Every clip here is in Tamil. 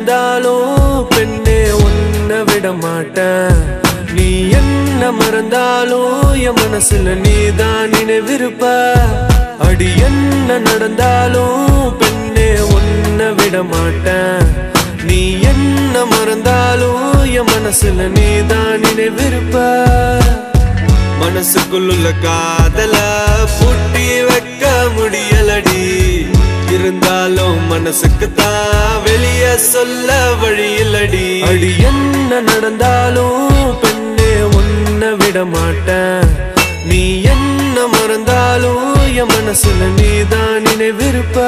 நடந்தாலும் பெண்ணே உன்னை விட மாட்டேன். நீ என்ன மறந்தாலும் என் மனசுல நீதான் நினைவிருப்ப. அடி என்ன நடந்தாலும் பெண்ணே உன்னை விட மாட்டேன். நீ என்ன மறந்தாலும் என் மனசுல நீதான் நினைவிருப்ப. மனசுக்குள்ள காதல பூட்டி வைக்க முடியலடி. இருந்தாலும் மனசுக்கு தான் வெளிய சொல்ல வழி இல்லடி. அடி என்ன நடந்தாலும் பெண்ணே உன்னை விட மாட்டேன். நீ என்ன மறந்தாலும் என் மனசுல நீதான் நினைவிருப்ப.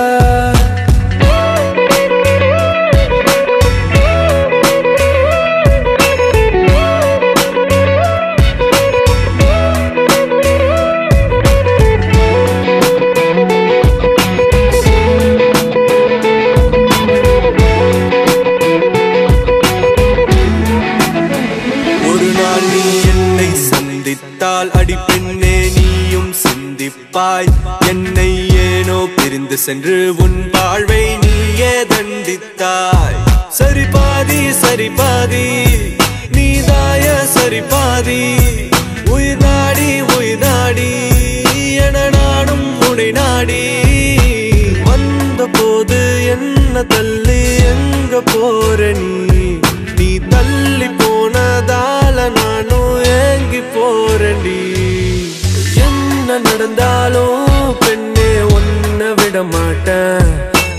அடி பெண்ணே நீயும் சிந்திப்பாய். என்னை ஏனோ பிரிந்து சென்று உன் வாழ்வை நீயே தண்டித்தாய். சரி பாதி சரி பாதி நீதாய சரி பாதி. உயிர் நாடி என நானும் உனை நாடி. வந்த போது என்ன தள்ளி எங்க போற நீ தள்ளி போனதால நானும் ஏங்கி போறேன்டி. என்ன நடந்தாலும் பெண்ணே உன்னை விட மாட்டேன்.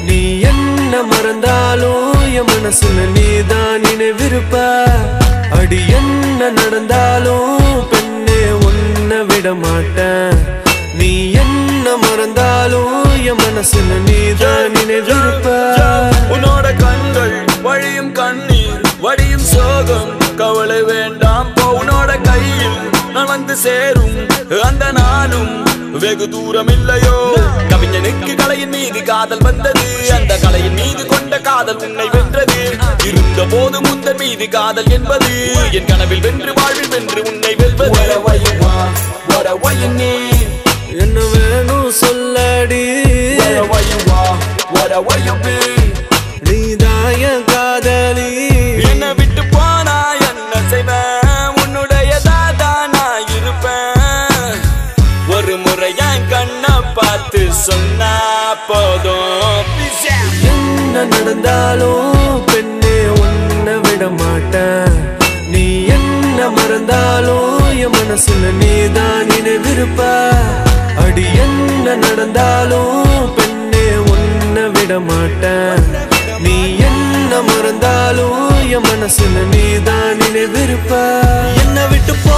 நீ என்ன மறந்தாலும் என் மனசுல நீதான் நினைவிருப்ப. அடி என்ன நடந்தாலும் பெண்ணே உன்னை விட மாட்டேன். நீ என்ன மறந்தாலும் என் மனசுல நீதான் நினைவிருப்ப. உன்னோட கண்கள் வழியும் கண்ணீர் வடியும் சோகம் கவலை வேண்டாம். உன்னோட கையில் நலந்து சேரும் அந்த நானும் வெகு தூரம் இல்லையோ. கவிஞனுக்கு கலையின் மீது காதல் வந்தது. அந்த கலையின் மீது கொண்ட காதல் உன்னை வென்றது. இருந்த போது முந்தன் மீது காதல் என்பது என் கனவில் வென்று வாழ்வில் வென்று உன்னை வெல்வது. என்ன வேணும் சொல்லடி. நீதாய காதலி. என்ன விட்டு போனா என்ன செய்வேன். உன்னுடைய தாதா நான் இருப்பேன். ஒரு முறை என் கண்ணை பார்த்து சொன்னா போதும். என்ன நடந்தாலும் பெண்ணே உன்னை விட மாட்டேன். நீ என்ன மறந்தாலும் என் மனசுல நீதான் நினைவிருப்ப. அடி என்ன நடந்தாலும் பெண்ணே உன்னை விட மாட்டேன். நீ என்ன மறந்தாலும் என் மனசுல நீதான் நினைவிருப்ப. என்ன விட்டு போ